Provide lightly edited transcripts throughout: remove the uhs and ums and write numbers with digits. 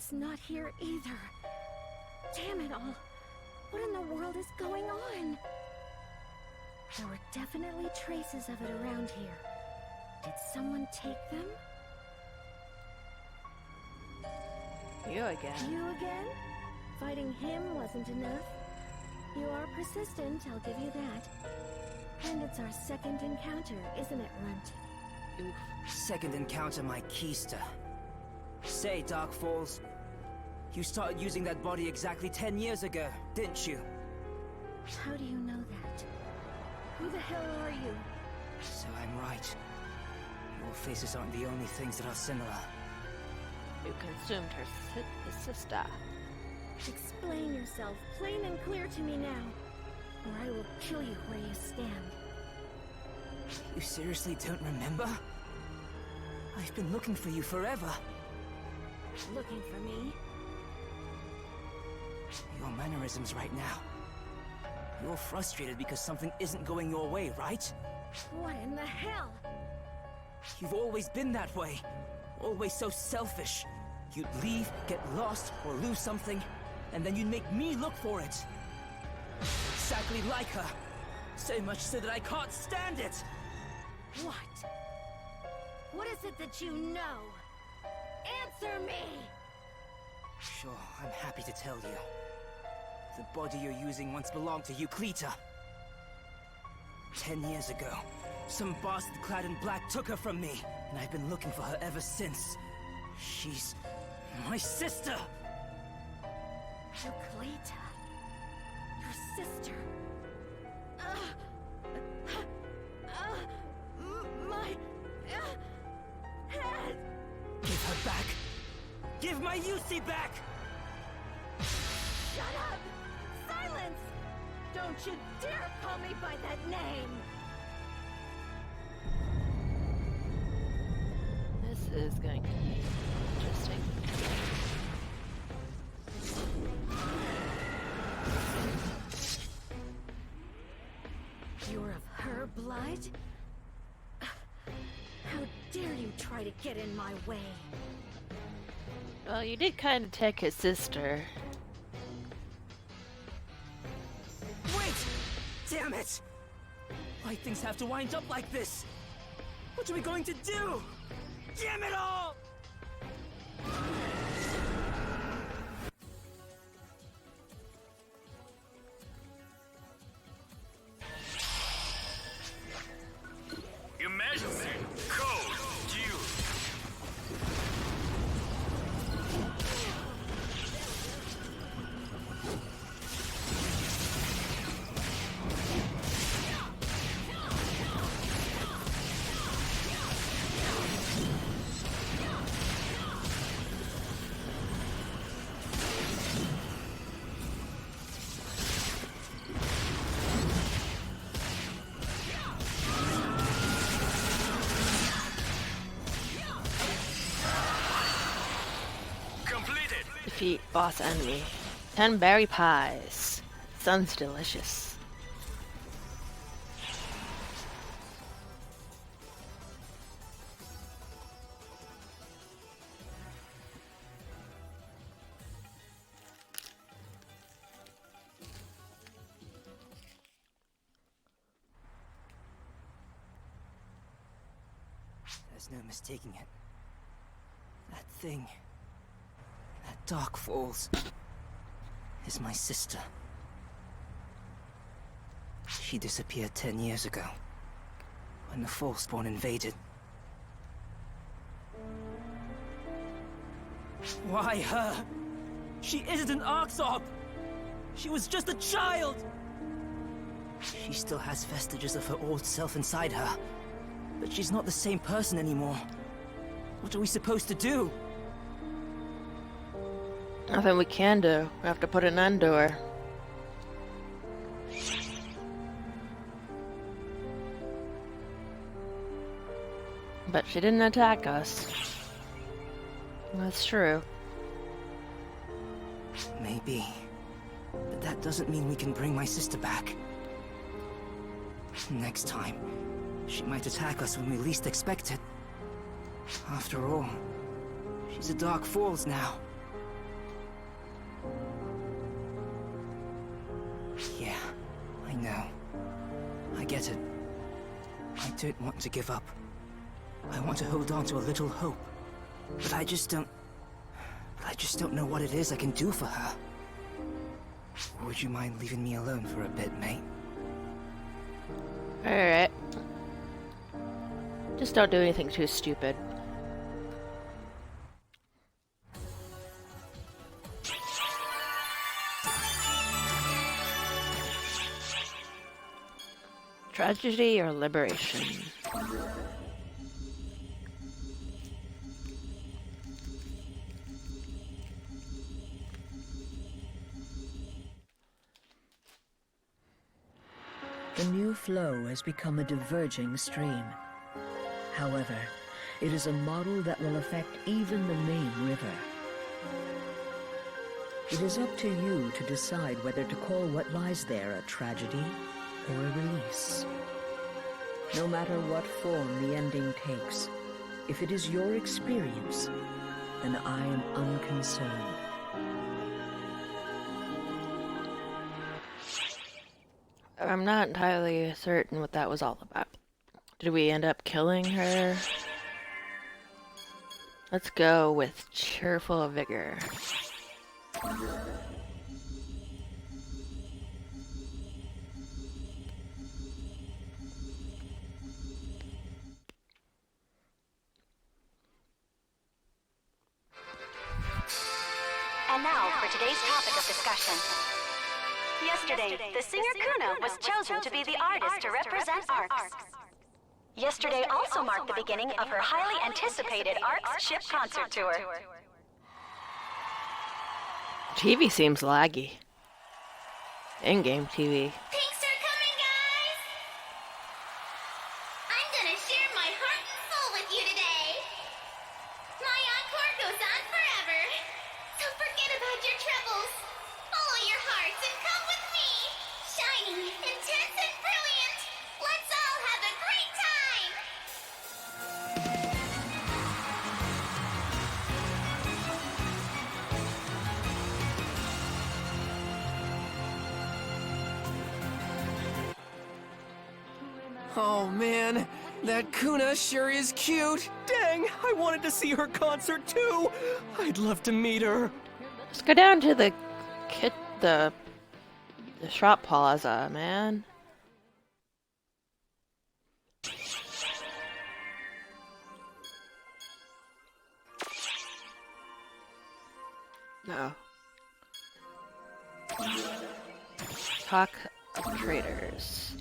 It's not here either. Damn it all. What in the world is going on? There were definitely traces of it around here. Did someone take them? You again. You again? Fighting him wasn't enough. You are persistent, I'll give you that. And it's our second encounter, isn't it, Runt? Oof. Second encounter, my keister. Say, Dark Falls, you started using that body exactly 10 years ago, didn't you? How do you know that? Who the hell are you? So I'm right. Your faces aren't the only things that are similar. You consumed his sister. Explain yourself, plain and clear to me now, or I will kill you where you stand. You seriously don't remember? I've been looking for you forever. Looking for me? Your mannerisms right now. You're frustrated because something isn't going your way, right? What in the hell? You've always been that way. Always so selfish. You'd leave, get lost, or lose something, and then you'd make me look for it. Exactly like her. So much so that I can't stand it! What? What is it that you know? Answer me! Sure, I'm happy to tell you. The body you're using once belonged to Euclita. 10 years ago, some bastard clad in black took her from me, and I've been looking for her ever since. She's my sister! Euclita. Your sister. My head! Give her back! Give my Yusi back! Shut up! Silence! Don't you dare call me by that name! This is going to be interesting. You're of her blood? How dare you try to get in my way? Well, you did kind of take his sister. Wait! Damn it! Why things have to wind up like this? What are we going to do? Damn it all! Emergency code due. Defeat boss enemy. 10 berry pies. Sounds delicious. There's no mistaking it. That thing... that Dark Falls... is my sister. She disappeared 10 years ago, when the Falseborn invaded. Why her? She isn't an Arxop! She was just a child! She still has vestiges of her old self inside her, but she's not the same person anymore. What are we supposed to do? Nothing we can do. We have to put an end to her. But she didn't attack us. That's true. Maybe. But that doesn't mean we can bring my sister back. Next time, she might attack us when we least expect it. After all, she's a Dark Falls now. know. I get it. I don't want to give up. I want to hold on to a little hope. But I just don't know what it is I can do for her. Would you mind leaving me alone for a bit, mate? Alright. Just don't do anything too stupid. Tragedy or liberation? The new flow has become a diverging stream. However, it is a model that will affect even the main river. It is up to you to decide whether to call what lies there a tragedy or a release. No matter what form the ending takes, if it is your experience, then I am unconcerned. I'm not entirely certain what that was all about. Did we end up killing her? Let's go with cheerful vigor. And now for today's topic of discussion. Yesterday, the singer Kuna was chosen to be the artist to represent ARCS. Yesterday also marked the beginning of her highly anticipated ARCS ship concert tour. TV seems laggy. In-game TV. Thanks for coming, guys! I'm gonna share my heart and soul with you today. My encore goes on forever. So forget about your troubles. Follow your hearts and come with me. Shiny, intense, and brilliant. Let's all have a great time! Oh man, that Kuna sure is cute. Dang, I wanted to see her concert too. I'd love to meet her. Let's go down to the shop plaza, man. No. Talk of traders.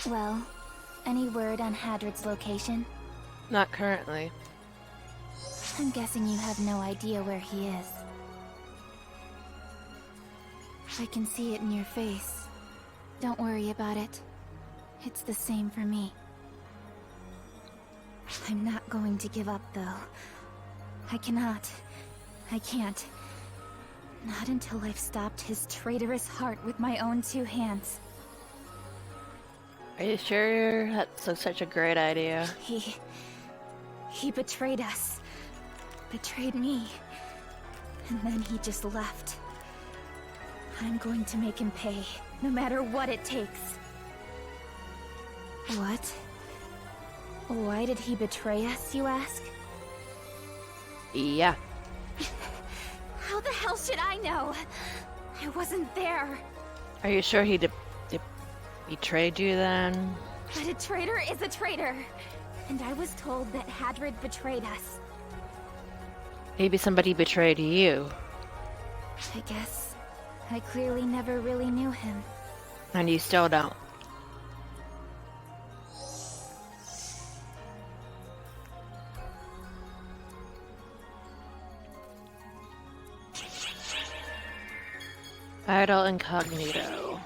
Well, any word on Hadrid's location? Not currently. I'm guessing you have no idea where he is. I can see it in your face. Don't worry about it. It's the same for me. I'm not going to give up, though. I cannot. I can't. Not until I've stopped his traitorous heart with my own two hands. Are you sure that's such a great idea? He betrayed us. Betrayed me. And then he just left. I'm going to make him pay, no matter what it takes. What? Why did he betray us, you ask? Yeah. How the hell should I know? I wasn't there. Are you sure he betrayed you then? But a traitor is a traitor. And I was told that Hadrid betrayed us. Maybe somebody betrayed you. I guess I clearly never really knew him. And you still don't. Idle incognito.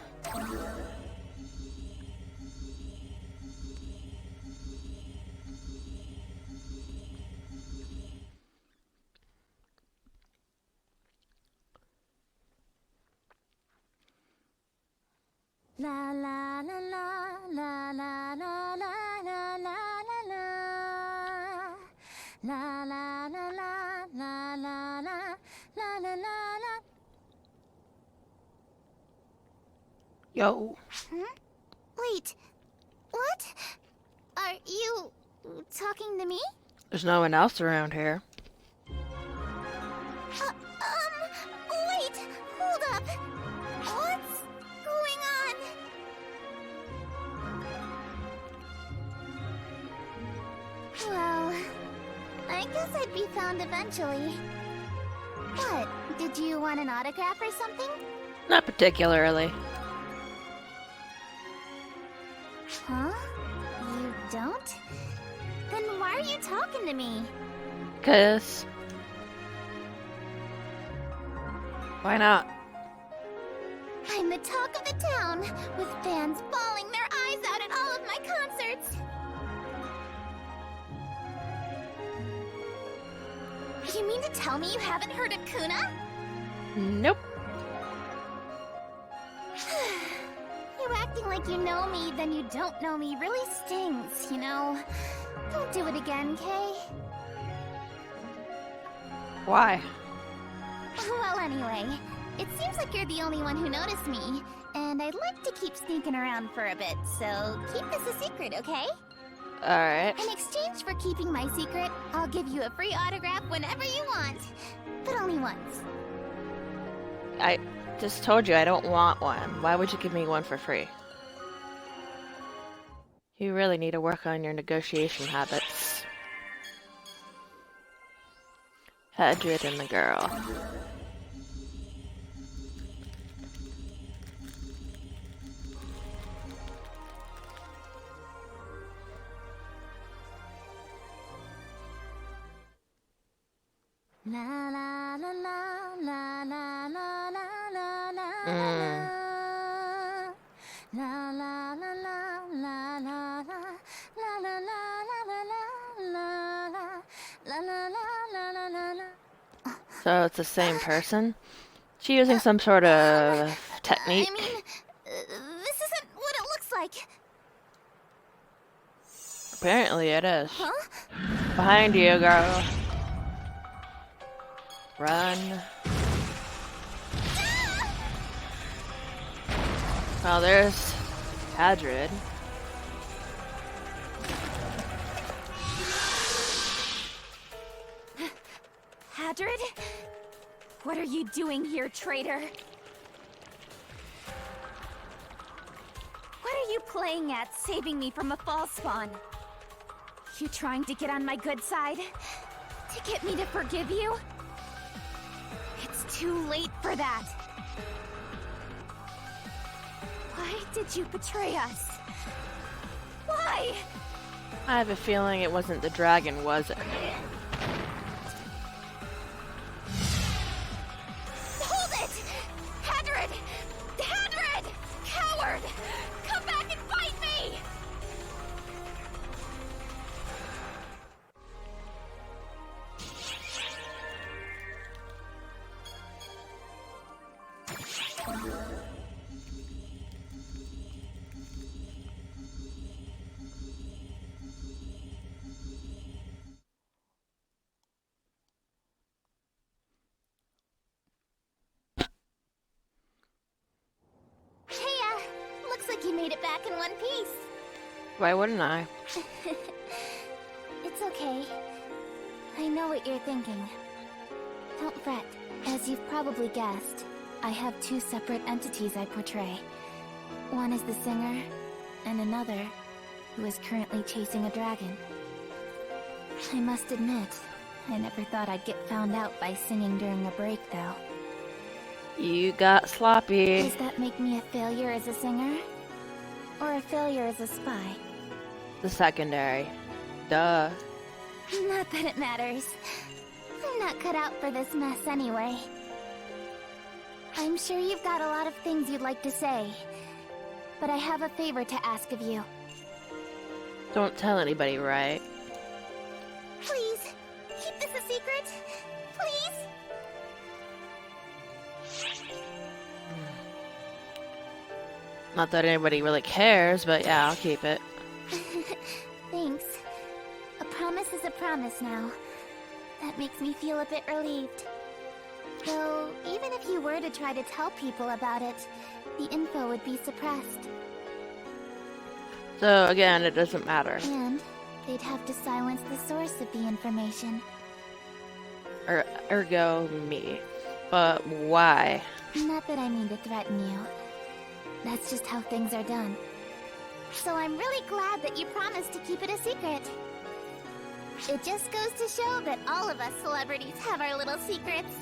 La la la la la la la la La la la la la la la la la la la. Yo. Wait, what? Are you talking to me? There's no one else around here. Wait, hold up. What's going on? Well, I guess I'd be found eventually. What? Did you want an autograph or something? Not particularly. Huh? You don't? Then why are you talking to me? 'Cause... Why not? I'm the talk of the town, with fans bawling their eyes out at all of my concerts. You mean to tell me you haven't heard of Kuna? Nope. You acting like you know me, then you don't know me really stings, you know? Don't do it again, Kay? Why? Well, anyway, it seems like you're the only one who noticed me, and I'd like to keep sneaking around for a bit, so keep this a secret, okay? Alright. In exchange for keeping my secret, I'll give you a free autograph whenever you want, but only once. I just told you I don't want one. Why would you give me one for free? You really need to work on your negotiation habits. Hadrid and the girl. La la la la la la la la la la. La la la la la la la la la la la la la la. So it's the same person? She using some sort of technique? I mean, this isn't what it looks like. Apparently it is. Huh? Behind you, girl. Run. Oh, there's Hadrid. Hadrid? What are you doing here, traitor? What are you playing at, saving me from a false spawn? You trying to get on my good side? To get me to forgive you? It's too late for that. Why did you betray us? Why? I have a feeling it wasn't the dragon, was it? Hold it! Hadrid! Hadrid! Coward! Come back and fight me! Looks like you made it back in one piece. Why wouldn't I? It's okay. I know what you're thinking. Don't fret. As you've probably guessed, I have two separate entities I portray. One is the singer, and another, who is currently chasing a dragon. I must admit, I never thought I'd get found out by singing during a break, though. You got sloppy. Does that make me a failure as a singer? Or a failure as a spy? The secondary. Duh. Not that it matters. I'm not cut out for this mess anyway. I'm sure you've got a lot of things you'd like to say, but I have a favor to ask of you. Don't tell anybody, right? Please, keep this a secret. Please? Not that anybody really cares, but yeah, I'll keep it. Thanks. A promise is a promise now. That makes me feel a bit relieved. Though, even if you were to try to tell people about it, the info would be suppressed. So again, it doesn't matter. And they'd have to silence the source of the information. Ergo me. But why? Not that I mean to threaten you. That's just how things are done. So I'm really glad that you promised to keep it a secret. It just goes to show that all of us celebrities have our little secrets.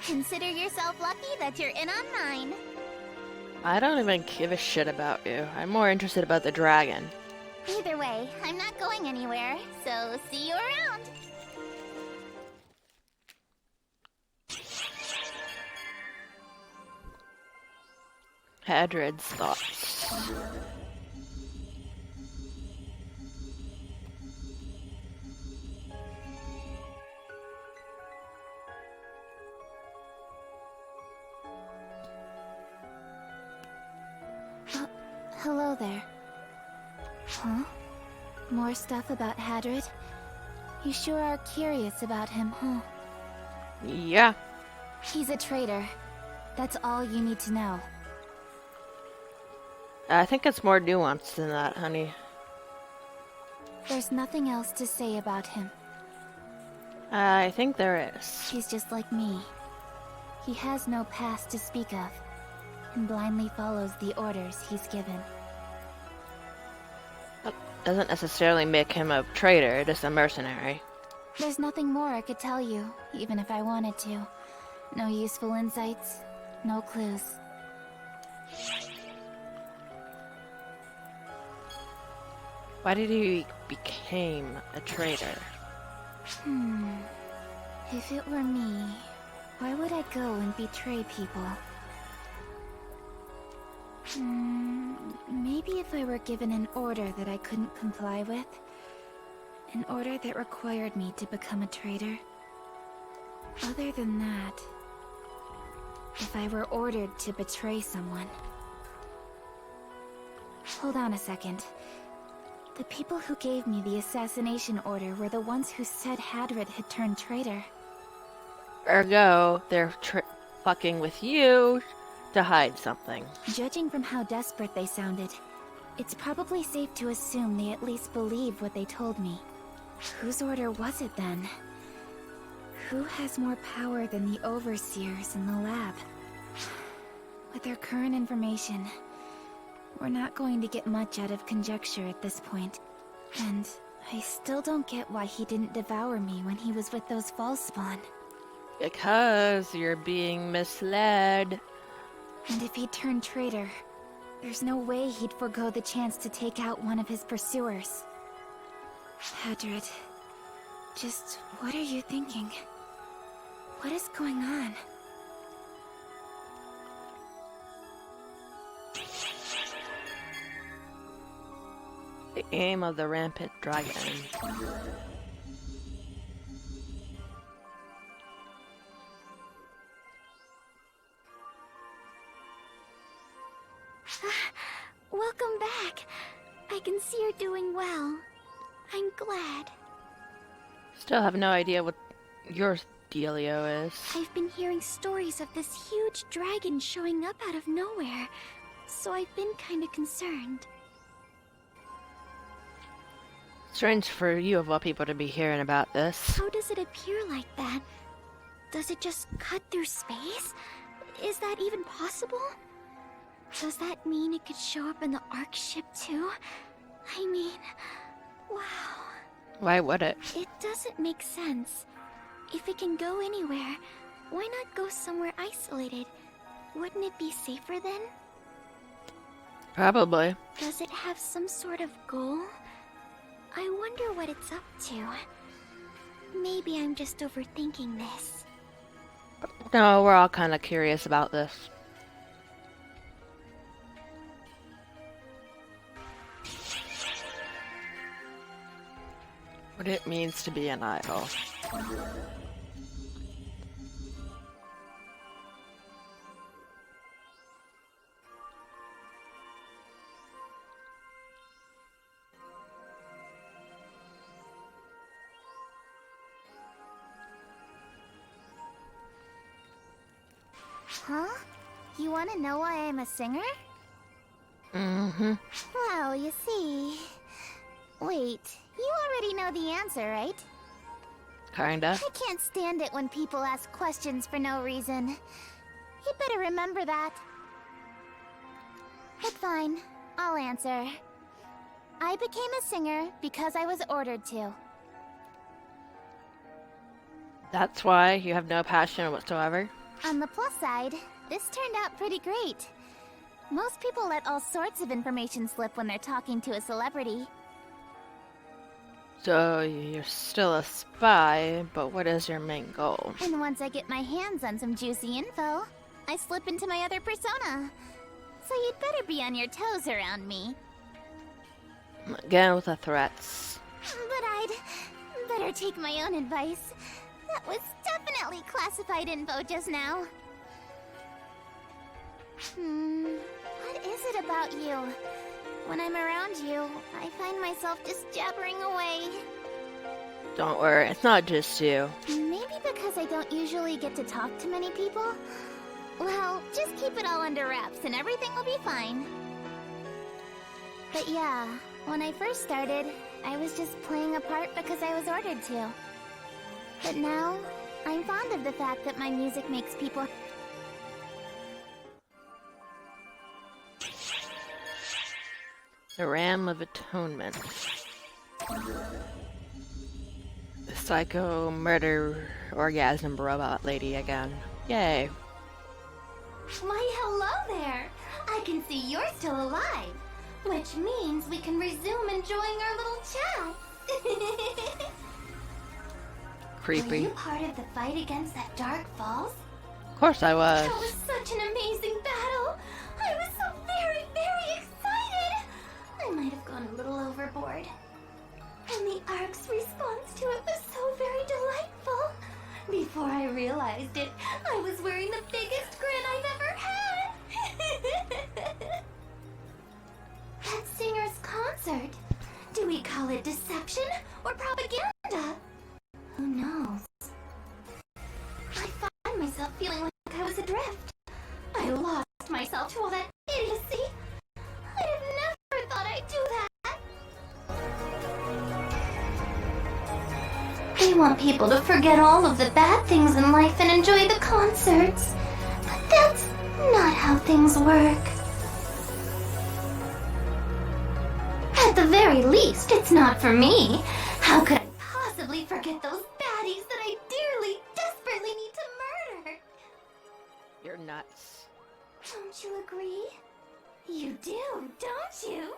Consider yourself lucky that you're in on mine. I don't even give a shit about you. I'm more interested about the dragon. Either way, I'm not going anywhere, so see you around. Hadrid's thoughts. Hello there. Huh? More stuff about Hadrid? You sure are curious about him, huh? Yeah. He's a traitor. That's all you need to know. I think it's more nuanced than that, honey. There's nothing else to say about him. I think there is. He's just like me. He has no past to speak of, and blindly follows the orders he's given. That doesn't necessarily make him a traitor, just a mercenary. There's nothing more I could tell you, even if I wanted to. No useful insights, no clues. Why did he become a traitor? If it were me, why would I go and betray people? Maybe if I were given an order that I couldn't comply with. An order that required me to become a traitor. Other than that, if I were ordered to betray someone. Hold on a second. The people who gave me the assassination order were the ones who said Hadrid had turned traitor. Ergo, they're fucking with you to hide something. Judging from how desperate they sounded, it's probably safe to assume they at least believe what they told me. Whose order was it then? Who has more power than the overseers in the lab? With our current information, we're not going to get much out of conjecture at this point. And I still don't get why he didn't devour me when he was with those false spawn. Because you're being misled. And if he turned traitor, there's no way he'd forego the chance to take out one of his pursuers. Hadrid, just what are you thinking? What is going on? The aim of the rampant dragon. Welcome back. I can see you're doing well. I'm glad. Still have no idea what your dealio is. I've been hearing stories of this huge dragon showing up out of nowhere, so I've been kinda concerned. Strange for you of all people to be hearing about this. How does it appear like that? Does it just cut through space? Is that even possible? Does that mean it could show up in the Ark ship too? I mean, wow. Why would it? It doesn't make sense. If it can go anywhere, why not go somewhere isolated? Wouldn't it be safer then? Probably. Does it have some sort of goal? I wonder what it's up to. Maybe I'm just overthinking this. No, we're all kind of curious about this. What it means to be an idol. Huh? You want to know why I'm a singer? Mm-hmm. Well, you see... Wait, you already know the answer, right? Kinda. I can't stand it when people ask questions for no reason. You better remember that. But fine, I'll answer. I became a singer because I was ordered to. That's why you have no passion whatsoever? On the plus side, this turned out pretty great. Most people let all sorts of information slip when they're talking to a celebrity. So you're still a spy, but what is your main goal? And once I get my hands on some juicy info, I slip into my other persona. So you'd better be on your toes around me. Again with the threats. But I'd better take my own advice. That was definitely classified info just now. What is it about you? When I'm around you, I find myself just jabbering away. Don't worry, it's not just you. Maybe because I don't usually get to talk to many people? Well, just keep it all under wraps and everything will be fine. But yeah, when I first started, I was just playing a part because I was ordered to. But now, I'm fond of the fact that my music makes people... The Ram of Atonement. The psycho murder orgasm robot lady again. Yay. Why, hello there! I can see you're still alive, which means we can resume enjoying our little chat. Were Creepy. you part of the fight against that Dark Falls? Of course I was. That was such an amazing battle! I was so very, very excited! I might have gone a little overboard. And the Ark's response to it was so very delightful. Before I realized it, I was wearing the biggest grin I've ever had! That singer's concert. Do we call it deception or propaganda? Who knows? I find myself feeling like I was adrift. I lost myself to all that idiocy. I'd have never thought I'd do that. They want people to forget all of the bad things in life and enjoy the concerts. But that's not how things work. At the very least, it's not for me. How could I possibly forget those baddies that I dearly, desperately need to murder? You're nuts. Don't you agree? You do, don't you?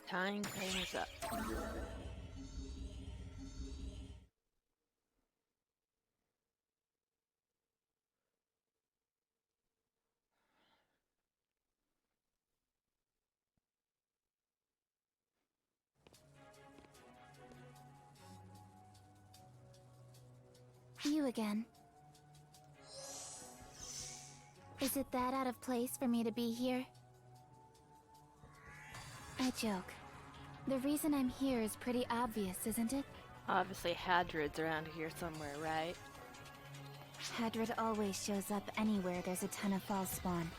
Tying things up. You again. Is it that out of place for me to be here? I joke. The reason I'm here is pretty obvious, isn't it? Obviously Hadrid's around here somewhere, right? Hadrid always shows up anywhere there's a ton of false spawn.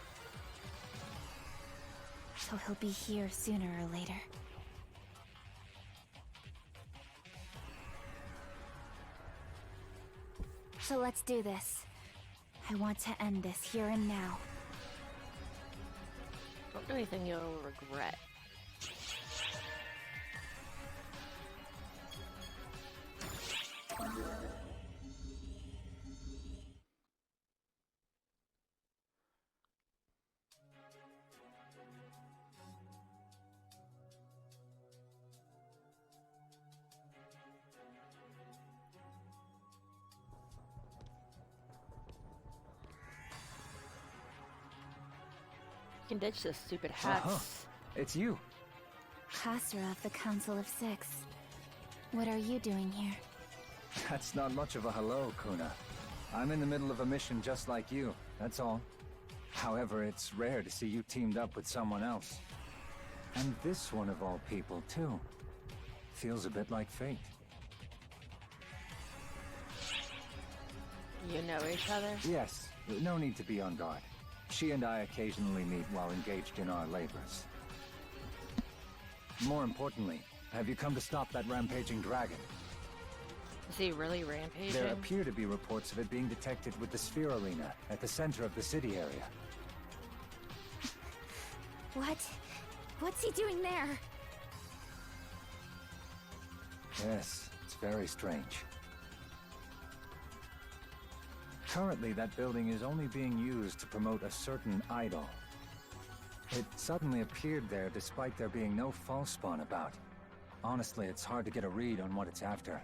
So he'll be here sooner or later. So let's do this. I want to end this here and now. Don't do anything you'll regret. You can ditch those stupid hats. It's you. Khasra of the Council of Six. What are you doing here? That's not much of a hello, Kuna. I'm in the middle of a mission just like you, that's all. However, it's rare to see you teamed up with someone else. And this one of all people, too. Feels a bit like fate. You know each other? Yes, no need to be on guard. She and I occasionally meet while engaged in our labors. More importantly, have you come to stop that rampaging dragon? Is he really rampaging? There appear to be reports of it being detected with the Sphere Arena at the center of the city area. What? What's he doing there? Yes, it's very strange. Currently, that building is only being used to promote a certain idol. It suddenly appeared there despite there being no false spawn about. Honestly, it's hard to get a read on what it's after.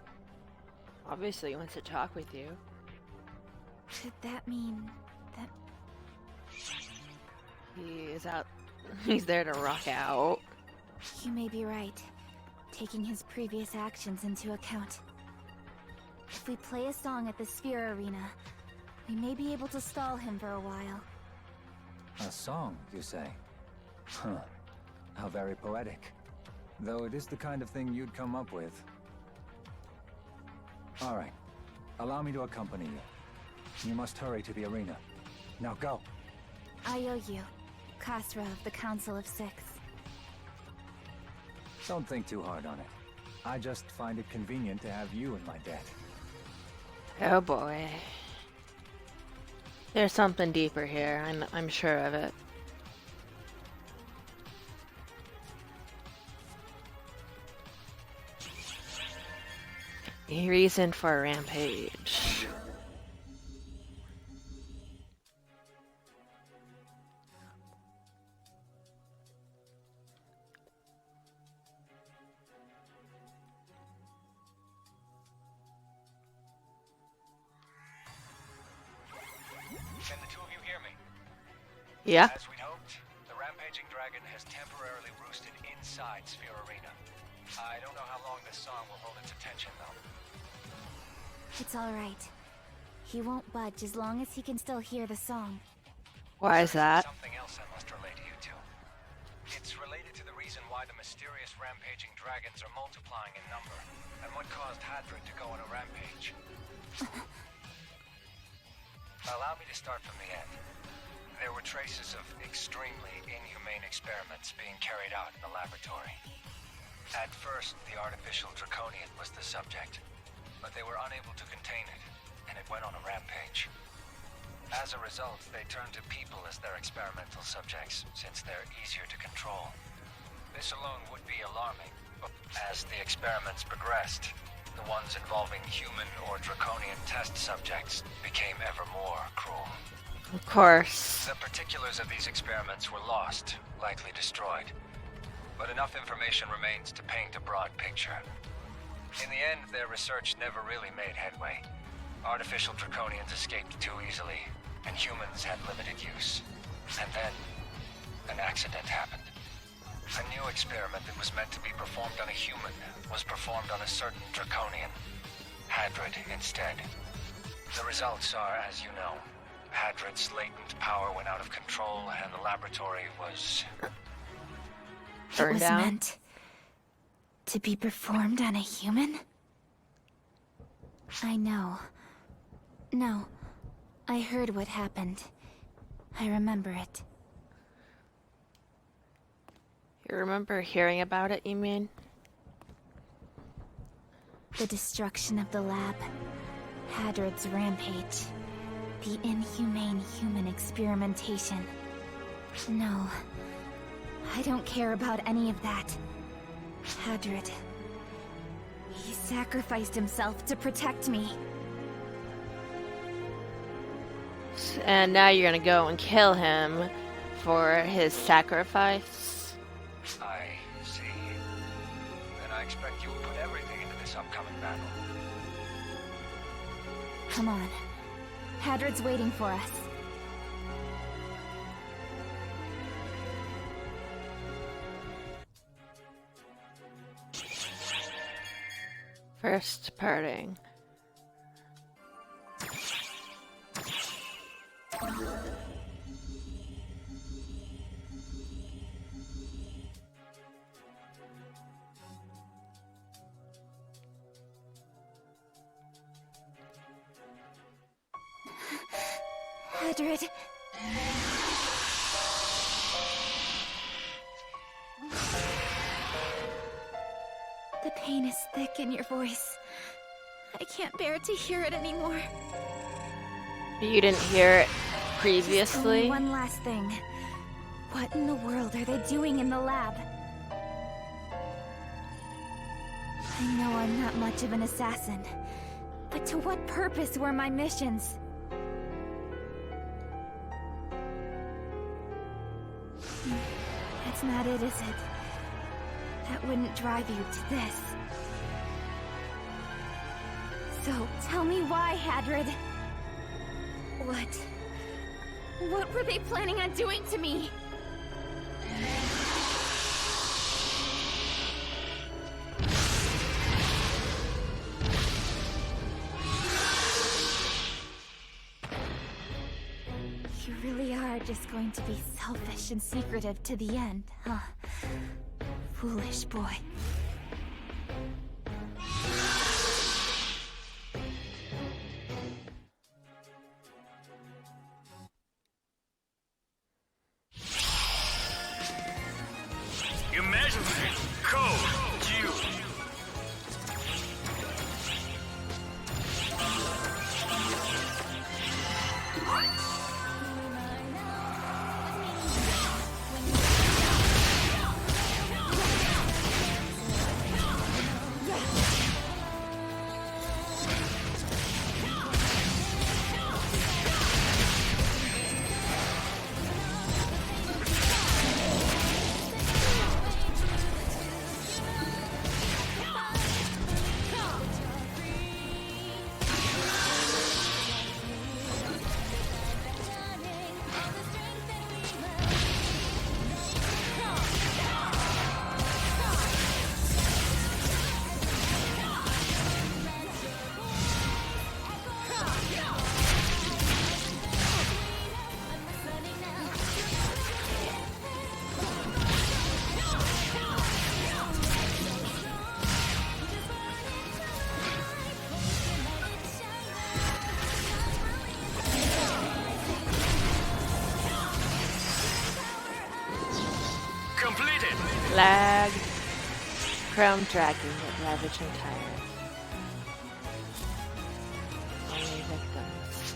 Obviously he wants to talk with you. Could that mean that... He is out. He's there to rock out. You may be right, taking his previous actions into account. If we play a song at the Sphere Arena, we may be able to stall him for a while. A song, you say? Huh. How very poetic. Though it is the kind of thing you'd come up with. All right. Allow me to accompany you. You must hurry to the arena. Now go. I owe you, Khasra of the Council of Six. Don't think too hard on it. I just find it convenient to have you in my debt. Oh boy. There's something deeper here. I'm sure of it. A reason for a rampage. Can the two of you hear me? Yeah. As we'd hoped, the rampaging dragon has temporarily roosted inside Sphere Arena. I don't know how long this song will hold its attention, though. It's alright. He won't budge as long as he can still hear the song. Why is that? Something else I must relay to you two. It's related to the reason why the mysterious rampaging dragons are multiplying in number, and what caused Hadrid to go on a rampage. Allow me to start from the end. There were traces of extremely inhumane experiments being carried out in the laboratory. At first, the artificial draconian was the subject, but they were unable to contain it, and it went on a rampage. As a result, they turned to people as their experimental subjects, since they're easier to control. This alone would be alarming, but as the experiments progressed, the ones involving human or draconian test subjects became ever more cruel. Of course. The particulars of these experiments were lost, likely destroyed. But enough information remains to paint a broad picture. In the end, their research never really made headway. Artificial draconians escaped too easily, and humans had limited use. And then, an accident happened. A new experiment that was meant to be performed on a human was performed on a certain draconian. Hadrid instead. The results are, as you know, Hadrid's latent power went out of control, and the laboratory was... Burned down? Meant to be performed on a human? I know. No, I heard what happened. I remember it. You remember hearing about it, you mean? The destruction of the lab. Hadrid's rampage. The inhumane human experimentation. No. I don't care about any of that. Hadrid. He sacrificed himself to protect me. And now you're gonna go and kill him for his sacrifice? I see. Then I expect you will put everything into this upcoming battle. Come on. Hadrid's waiting for us. First parting. Hadrid. The pain is thick in your voice. I can't bear to hear it anymore. You didn't hear it Just previously? tell me one last thing. What in the world are they doing in the lab? I know I'm not much of an assassin, but to what purpose were my missions? That's not it, is it? That wouldn't drive you to this. So, tell me why, Hadrid? What were they planning on doing to me? You really are just going to be selfish and secretive to the end, huh? Foolish boy. Imaginary code Q. Completed. Lag. Chrome tracking at Ravage and Tire. Only victims.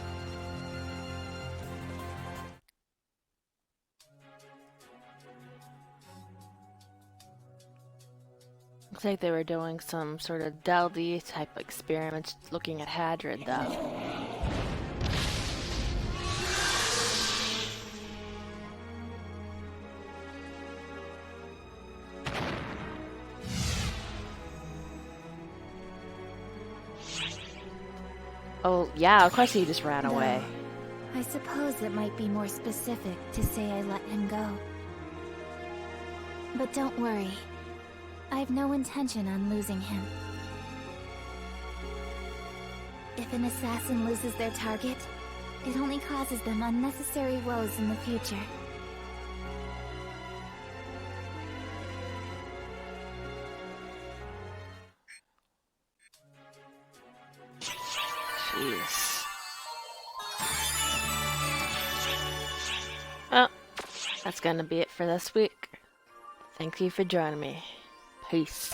Looks like they were doing some sort of Deldy type experiments looking at Hadrid though. Oh, yeah, of course he just ran away. I suppose it might be more specific to say I let him go. But don't worry. I have no intention on losing him. If an assassin loses their target, it only causes them unnecessary woes in the future. Jeez. Well, that's gonna be it for this week. Thank you for joining me. Peace.